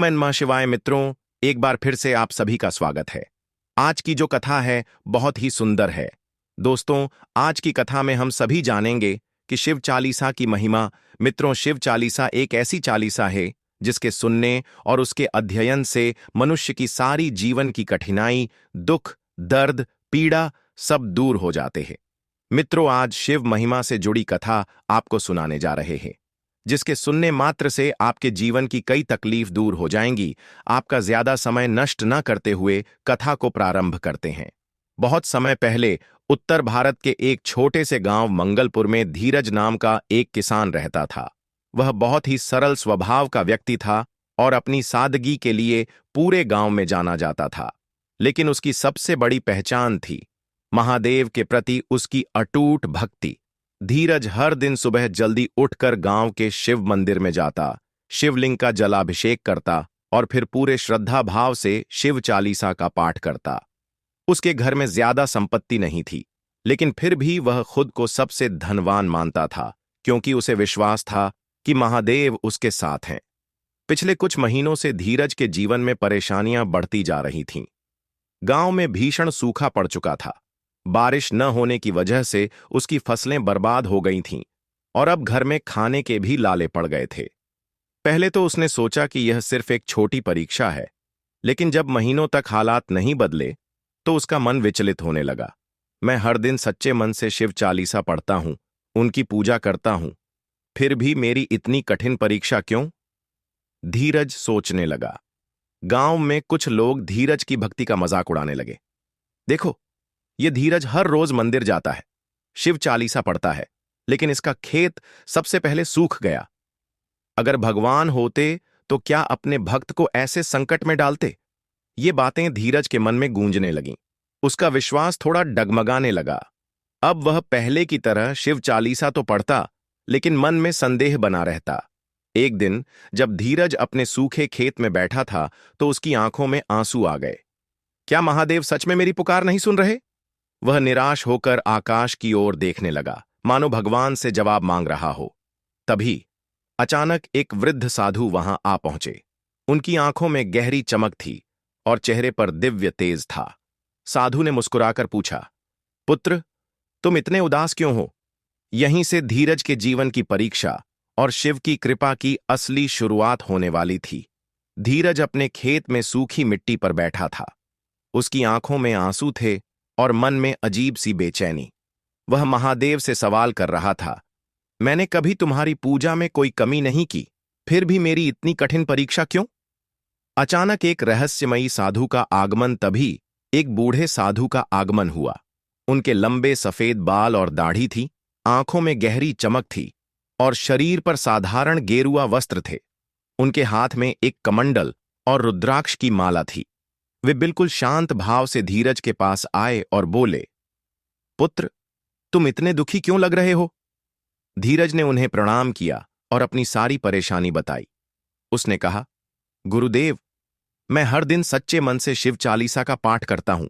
मन मां शिवाय मित्रों, एक बार फिर से आप सभी का स्वागत है। आज की जो कथा है बहुत ही सुंदर है। दोस्तों, आज की कथा में हम सभी जानेंगे कि शिव चालीसा की महिमा। मित्रों, शिव चालीसा एक ऐसी चालीसा है जिसके सुनने और उसके अध्ययन से मनुष्य की सारी जीवन की कठिनाई, दुख, दर्द, पीड़ा सब दूर हो जाते हैं। मित्रों, आज शिव महिमा से जुड़ी कथा आपको सुनाने जा रहे हैं, जिसके सुनने मात्र से आपके जीवन की कई तकलीफ दूर हो जाएंगी। आपका ज्यादा समय नष्ट न करते हुए कथा को प्रारंभ करते हैं। बहुत समय पहले उत्तर भारत के एक छोटे से गांव मंगलपुर में धीरज नाम का एक किसान रहता था। वह बहुत ही सरल स्वभाव का व्यक्ति था और अपनी सादगी के लिए पूरे गांव में जाना जाता था। लेकिन उसकी सबसे बड़ी पहचान थी महादेव के प्रति उसकी अटूट भक्ति। धीरज हर दिन सुबह जल्दी उठकर गांव के शिव मंदिर में जाता, शिवलिंग का जलाभिषेक करता और फिर पूरे श्रद्धा भाव से शिव चालीसा का पाठ करता। उसके घर में ज्यादा संपत्ति नहीं थी, लेकिन फिर भी वह खुद को सबसे धनवान मानता था, क्योंकि उसे विश्वास था कि महादेव उसके साथ हैं। पिछले कुछ महीनों से धीरज के जीवन में परेशानियां बढ़ती जा रही थीं। गांव में भीषण सूखा पड़ चुका था। बारिश न होने की वजह से उसकी फसलें बर्बाद हो गई थीं और अब घर में खाने के भी लाले पड़ गए थे। पहले तो उसने सोचा कि यह सिर्फ एक छोटी परीक्षा है, लेकिन जब महीनों तक हालात नहीं बदले तो उसका मन विचलित होने लगा। मैं हर दिन सच्चे मन से शिव चालीसा पढ़ता हूं, उनकी पूजा करता हूं, फिर भी मेरी इतनी कठिन परीक्षा क्यों? धीरज सोचने लगा। गांव में कुछ लोग धीरज की भक्ति का मजाक उड़ाने लगे। देखो, ये धीरज हर रोज मंदिर जाता है, शिव चालीसा पढ़ता है, लेकिन इसका खेत सबसे पहले सूख गया। अगर भगवान होते तो क्या अपने भक्त को ऐसे संकट में डालते? ये बातें धीरज के मन में गूंजने लगीं। उसका विश्वास थोड़ा डगमगाने लगा। अब वह पहले की तरह शिव चालीसा तो पढ़ता, लेकिन मन में संदेह बना रहता। एक दिन जब धीरज अपने सूखे खेत में बैठा था तो उसकी आंखों में आंसू आ गए। क्या महादेव सच में मेरी पुकार नहीं सुन रहे? वह निराश होकर आकाश की ओर देखने लगा, मानो भगवान से जवाब मांग रहा हो। तभी अचानक एक वृद्ध साधु वहां आ पहुंचे। उनकी आंखों में गहरी चमक थी और चेहरे पर दिव्य तेज था। साधु ने मुस्कुराकर पूछा, पुत्र, तुम इतने उदास क्यों हो? यहीं से धीरज के जीवन की परीक्षा और शिव की कृपा की असली शुरुआत होने वाली थी। धीरज अपने खेत में सूखी मिट्टी पर बैठा था। उसकी आंखों में आंसू थे और मन में अजीब सी बेचैनी। वह महादेव से सवाल कर रहा था, मैंने कभी तुम्हारी पूजा में कोई कमी नहीं की, फिर भी मेरी इतनी कठिन परीक्षा क्यों? अचानक एक रहस्यमयी साधु का आगमन तभी एक बूढ़े साधु का आगमन हुआ। उनके लंबे सफेद बाल और दाढ़ी थी, आंखों में गहरी चमक थी और शरीर पर साधारण गेरुआ वस्त्र थे। उनके हाथ में एक कमंडल और रुद्राक्ष की माला थी। वे बिल्कुल शांत भाव से धीरज के पास आए और बोले, पुत्र, तुम इतने दुखी क्यों लग रहे हो? धीरज ने उन्हें प्रणाम किया और अपनी सारी परेशानी बताई। उसने कहा, गुरुदेव, मैं हर दिन सच्चे मन से शिव चालीसा का पाठ करता हूं,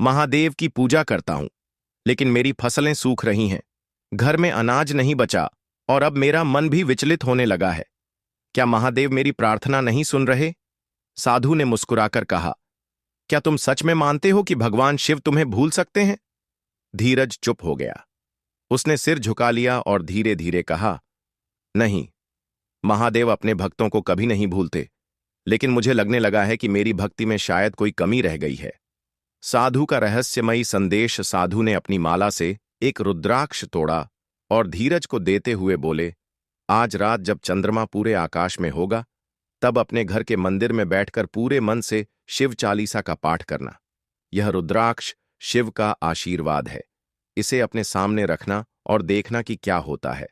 महादेव की पूजा करता हूं, लेकिन मेरी फसलें सूख रही हैं, घर में अनाज नहीं बचा और अब मेरा मन भी विचलित होने लगा है। क्या महादेव मेरी प्रार्थना नहीं सुन रहे? साधु ने मुस्कुराकर कहा, क्या तुम सच में मानते हो कि भगवान शिव तुम्हें भूल सकते हैं? धीरज चुप हो गया। उसने सिर झुका लिया और धीरे धीरे कहा, नहीं, महादेव अपने भक्तों को कभी नहीं भूलते, लेकिन मुझे लगने लगा है कि मेरी भक्ति में शायद कोई कमी रह गई है। साधु का रहस्यमयी संदेश। साधु ने अपनी माला से एक रुद्राक्ष तोड़ा और धीरज को देते हुए बोले, आज रात जब चंद्रमा पूरे आकाश में होगा, तब अपने घर के मंदिर में बैठकर पूरे मन से शिव चालीसा का पाठ करना। यह रुद्राक्ष शिव का आशीर्वाद है। इसे अपने सामने रखना और देखना कि क्या होता है।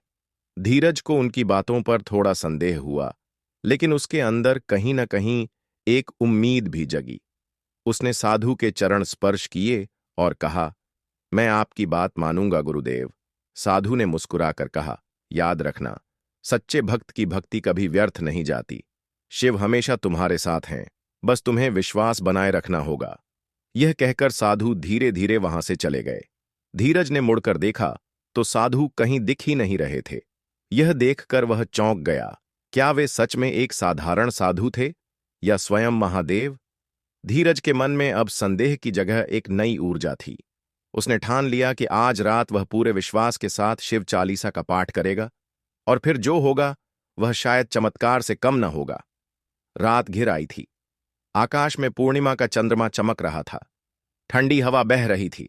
धीरज को उनकी बातों पर थोड़ा संदेह हुआ, लेकिन उसके अंदर कहीं न कहीं एक उम्मीद भी जगी। उसने साधु के चरण स्पर्श किए और कहा, मैं आपकी बात मानूंगा गुरुदेव। साधु ने मुस्कुराकर कहा, याद रखना, सच्चे भक्त की भक्ति कभी व्यर्थ नहीं जाती। शिव हमेशा तुम्हारे साथ हैं, बस तुम्हें विश्वास बनाए रखना होगा। यह कहकर साधु धीरे धीरे वहां से चले गए। धीरज ने मुड़कर देखा तो साधु कहीं दिख ही नहीं रहे थे। यह देखकर वह चौंक गया। क्या वे सच में एक साधारण साधु थे या स्वयं महादेव? धीरज के मन में अब संदेह की जगह एक नई ऊर्जा थी। उसने ठान लिया कि आज रात वह पूरे विश्वास के साथ शिव चालीसा का पाठ करेगा, और फिर जो होगा वह शायद चमत्कार से कम न होगा। रात घिर आई थी। आकाश में पूर्णिमा का चंद्रमा चमक रहा था। ठंडी हवा बह रही थी,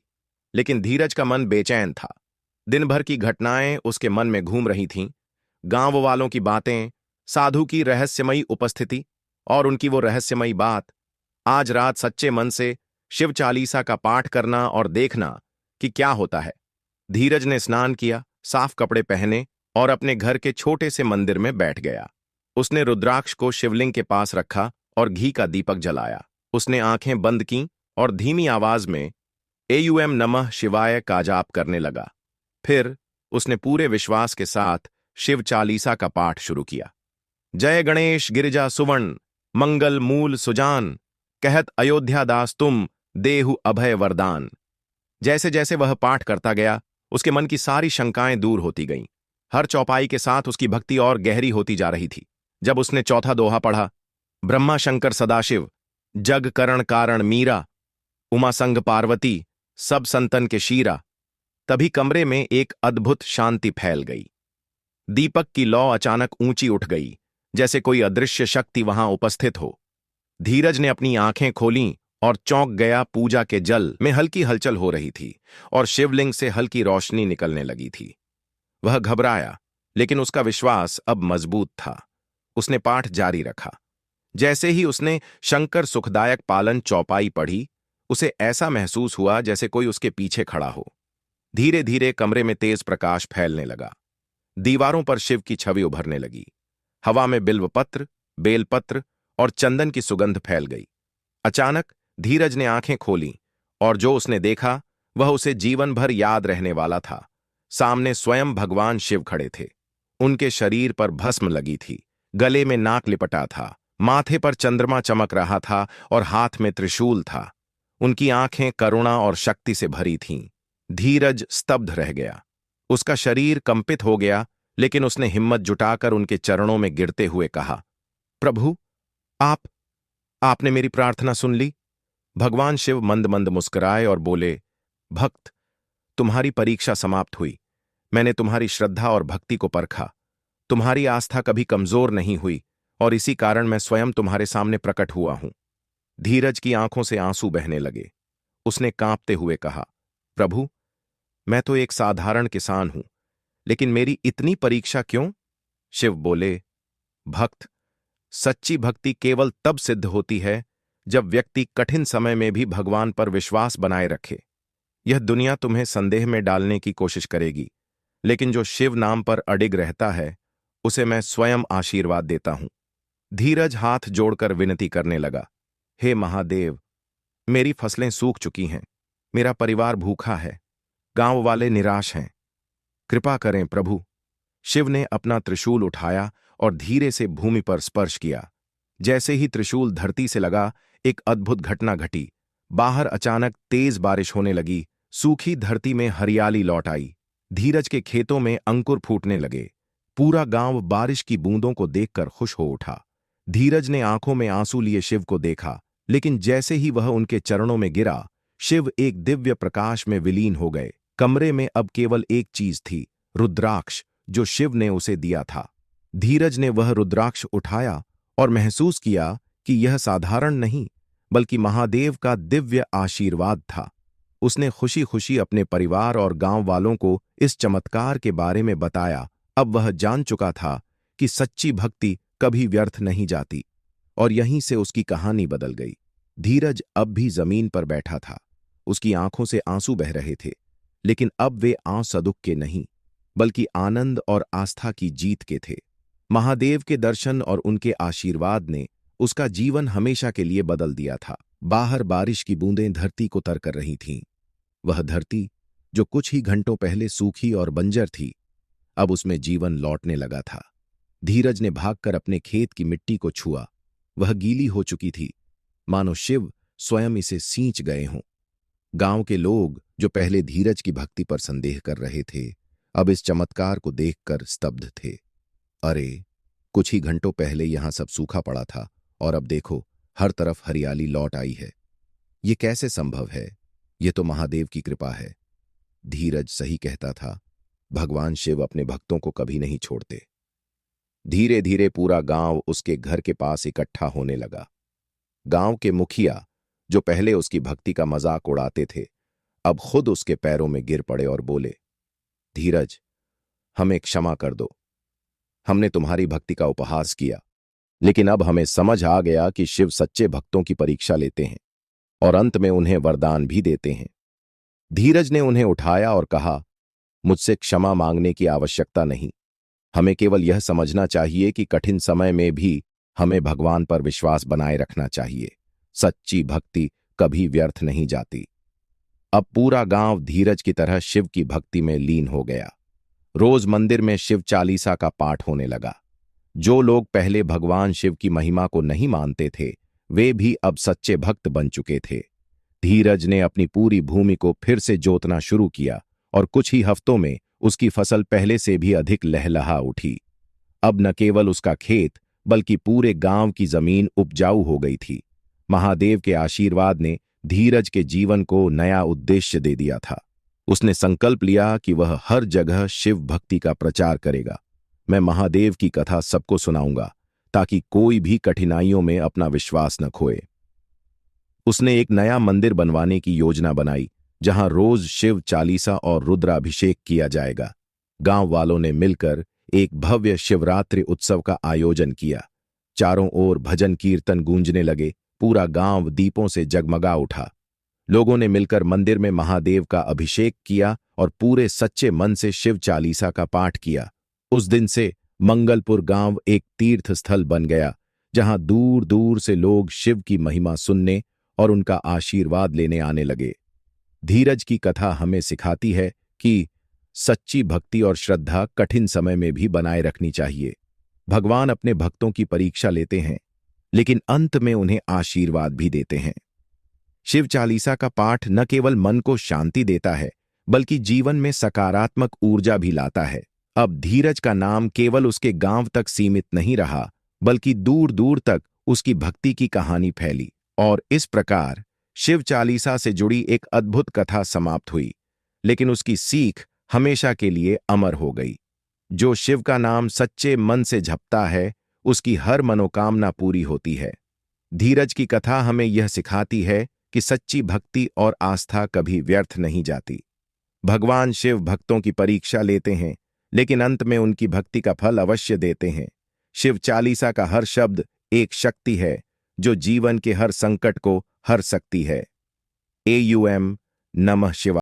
लेकिन धीरज का मन बेचैन था। दिन भर की घटनाएं उसके मन में घूम रही थीं। गांव वालों की बातें, साधु की रहस्यमयी उपस्थिति, और उनकी वो रहस्यमयी बात, आज रात सच्चे मन से शिव चालीसा का पाठ करना और देखना कि क्या होता है। धीरज ने स्नान किया, साफ कपड़े पहने और अपने घर के छोटे से मंदिर में बैठ गया। उसने रुद्राक्ष को शिवलिंग के पास रखा और घी का दीपक जलाया। उसने आंखें बंद कीं और धीमी आवाज में एयुएम नमः शिवाय का जाप करने लगा। फिर उसने पूरे विश्वास के साथ शिव चालीसा का पाठ शुरू किया। जय गणेश गिरिजा सुवर्ण, मंगल मूल सुजान, कहत अयोध्या दास तुम, देहु अभय वरदान। जैसे जैसे वह पाठ करता गया, उसके मन की सारी शंकाएं दूर होती गईं। हर चौपाई के साथ उसकी भक्ति और गहरी होती जा रही थी। जब उसने चौथा दोहा पढ़ा, ब्रह्मा शंकर सदाशिव, जग करण कारण मीरा, उमा संग पार्वती, सब संतन के शीरा, तभी कमरे में एक अद्भुत शांति फैल गई। दीपक की लौ अचानक ऊंची उठ गई, जैसे कोई अदृश्य शक्ति वहां उपस्थित हो। धीरज ने अपनी आंखें खोलीं और चौंक गया। पूजा के जल में हल्की हलचल हो रही थी और शिवलिंग से हल्की रोशनी निकलने लगी थी। वह घबराया, लेकिन उसका विश्वास अब मजबूत था। उसने पाठ जारी रखा। जैसे ही उसने शंकर सुखदायक पालन चौपाई पढ़ी, उसे ऐसा महसूस हुआ जैसे कोई उसके पीछे खड़ा हो। धीरे धीरे कमरे में तेज प्रकाश फैलने लगा। दीवारों पर शिव की छवि उभरने लगी। हवा में बिल्वपत्र, बेलपत्र और चंदन की सुगंध फैल गई। अचानक धीरज ने आंखें खोलीं और जो उसने देखा वह उसे जीवन भर याद रहने वाला था। सामने स्वयं भगवान शिव खड़े थे। उनके शरीर पर भस्म लगी थी, गले में नाक लिपटा था, माथे पर चंद्रमा चमक रहा था और हाथ में त्रिशूल था। उनकी आंखें करुणा और शक्ति से भरी थीं। धीरज स्तब्ध रह गया। उसका शरीर कंपित हो गया, लेकिन उसने हिम्मत जुटाकर उनके चरणों में गिरते हुए कहा, प्रभु, आपने मेरी प्रार्थना सुन ली। भगवान शिव मंद मंद मुस्कुराए और बोले, भक्त, तुम्हारी परीक्षा समाप्त हुई। मैंने तुम्हारी श्रद्धा और भक्ति को परखा। तुम्हारी आस्था कभी कमजोर नहीं हुई और इसी कारण मैं स्वयं तुम्हारे सामने प्रकट हुआ हूं। धीरज की आंखों से आंसू बहने लगे। उसने कांपते हुए कहा, प्रभु, मैं तो एक साधारण किसान हूं, लेकिन मेरी इतनी परीक्षा क्यों? शिव बोले, भक्त, सच्ची भक्ति केवल तब सिद्ध होती है जब व्यक्ति कठिन समय में भी भगवान पर विश्वास बनाए रखे। यह दुनिया तुम्हें संदेह में डालने की कोशिश करेगी, लेकिन जो शिव नाम पर अडिग रहता है उसे मैं स्वयं आशीर्वाद देता हूं। धीरज हाथ जोड़कर विनती करने लगा, हे महादेव, मेरी फसलें सूख चुकी हैं, मेरा परिवार भूखा है, गांव वाले निराश हैं, कृपा करें प्रभु। शिव ने अपना त्रिशूल उठाया और धीरे से भूमि पर स्पर्श किया। जैसे ही त्रिशूल धरती से लगा, एक अद्भुत घटना घटी। बाहर अचानक तेज बारिश होने लगी। सूखी धरती में हरियाली लौट आई। धीरज के खेतों में अंकुर फूटने लगे। पूरा गांव बारिश की बूंदों को देखकर खुश हो उठा। धीरज ने आंखों में आंसू लिए शिव को देखा, लेकिन जैसे ही वह उनके चरणों में गिरा, शिव एक दिव्य प्रकाश में विलीन हो गए। कमरे में अब केवल एक चीज थी, रुद्राक्ष, जो शिव ने उसे दिया था। धीरज ने वह रुद्राक्ष उठाया और महसूस किया कि यह साधारण नहीं, बल्कि महादेव का दिव्य आशीर्वाद था। उसने खुशी खुशी अपने परिवार और गांव वालों को इस चमत्कार के बारे में बताया। अब वह जान चुका था कि सच्ची भक्ति कभी व्यर्थ नहीं जाती, और यहीं से उसकी कहानी बदल गई। धीरज अब भी जमीन पर बैठा था। उसकी आंखों से आंसू बह रहे थे, लेकिन अब वे आंसू दुख के नहीं, बल्कि आनंद और आस्था की जीत के थे। महादेव के दर्शन और उनके आशीर्वाद ने उसका जीवन हमेशा के लिए बदल दिया था। बाहर बारिश की बूंदें धरती को तर कर रही थीं। वह धरती, जो कुछ ही घंटों पहले सूखी और बंजर थी, अब उसमें जीवन लौटने लगा था। धीरज ने भागकर अपने खेत की मिट्टी को छुआ। वह गीली हो चुकी थी, मानो शिव स्वयं इसे सींच गए हों। गांव के लोग, जो पहले धीरज की भक्ति पर संदेह कर रहे थे, अब इस चमत्कार को देखकर स्तब्ध थे। अरे, कुछ ही घंटों पहले यहां सब सूखा पड़ा था, और अब देखो, हर तरफ हरियाली लौट आई है। ये कैसे संभव है? ये तो महादेव की कृपा है। धीरज सही कहता था। भगवान शिव अपने भक्तों को कभी नहीं छोड़ते। धीरे धीरे पूरा गांव उसके घर के पास इकट्ठा होने लगा। गांव के मुखिया, जो पहले उसकी भक्ति का मजाक उड़ाते थे, अब खुद उसके पैरों में गिर पड़े और बोले, धीरज, हमें क्षमा कर दो। हमने तुम्हारी भक्ति का उपहास किया, लेकिन अब हमें समझ आ गया कि शिव सच्चे भक्तों की परीक्षा लेते हैं और अंत में उन्हें वरदान भी देते हैं। धीरज ने उन्हें उठाया और कहा, मुझसे क्षमा मांगने की आवश्यकता नहीं। हमें केवल यह समझना चाहिए कि कठिन समय में भी हमें भगवान पर विश्वास बनाए रखना चाहिए। सच्ची भक्ति कभी व्यर्थ नहीं जाती। अब पूरा गांव धीरज की तरह शिव की भक्ति में लीन हो गया। रोज मंदिर में शिव चालीसा का पाठ होने लगा। जो लोग पहले भगवान शिव की महिमा को नहीं मानते थे, वे भी अब सच्चे भक्त बन चुके थे। धीरज ने अपनी पूरी भूमि को फिर से जोतना शुरू किया और कुछ ही हफ्तों में उसकी फसल पहले से भी अधिक लहलहा उठी। अब न केवल उसका खेत बल्कि पूरे गांव की जमीन उपजाऊ हो गई थी। महादेव के आशीर्वाद ने धीरज के जीवन को नया उद्देश्य दे दिया था। उसने संकल्प लिया कि वह हर जगह शिव भक्ति का प्रचार करेगा। मैं महादेव की कथा सबको सुनाऊंगा ताकि कोई भी कठिनाइयों में अपना विश्वास न खोए। उसने एक नया मंदिर बनवाने की योजना बनाई, जहां रोज शिव चालीसा और रुद्राभिषेक किया जाएगा। गांव वालों ने मिलकर एक भव्य शिवरात्रि उत्सव का आयोजन किया। चारों ओर भजन कीर्तन गूंजने लगे। पूरा गांव दीपों से जगमगा उठा। लोगों ने मिलकर मंदिर में महादेव का अभिषेक किया और पूरे सच्चे मन से शिव चालीसा का पाठ किया। उस दिन से मंगलपुर गांव एक तीर्थ स्थल बन गया, जहां दूर दूर से लोग शिव की महिमा सुनने और उनका आशीर्वाद लेने आने लगे। धीरज की कथा हमें सिखाती है कि सच्ची भक्ति और श्रद्धा कठिन समय में भी बनाए रखनी चाहिए। भगवान अपने भक्तों की परीक्षा लेते हैं, लेकिन अंत में उन्हें आशीर्वाद भी देते हैं। शिव चालीसा का पाठ न केवल मन को शांति देता है, बल्कि जीवन में सकारात्मक ऊर्जा भी लाता है। अब धीरज का नाम केवल उसके गांव तक सीमित नहीं रहा, बल्कि दूर दूर तक उसकी भक्ति की कहानी फैली। और इस प्रकार शिव चालीसा से जुड़ी एक अद्भुत कथा समाप्त हुई, लेकिन उसकी सीख हमेशा के लिए अमर हो गई। जो शिव का नाम सच्चे मन से जपता है, उसकी हर मनोकामना पूरी होती है। धीरज की कथा हमें यह सिखाती है कि सच्ची भक्ति और आस्था कभी व्यर्थ नहीं जाती। भगवान शिव भक्तों की परीक्षा लेते हैं, लेकिन अंत में उनकी भक्ति का फल अवश्य देते हैं। शिव चालीसा का हर शब्द एक शक्ति है, जो जीवन के हर संकट को हर सकती है। AUM नमः शिवाय।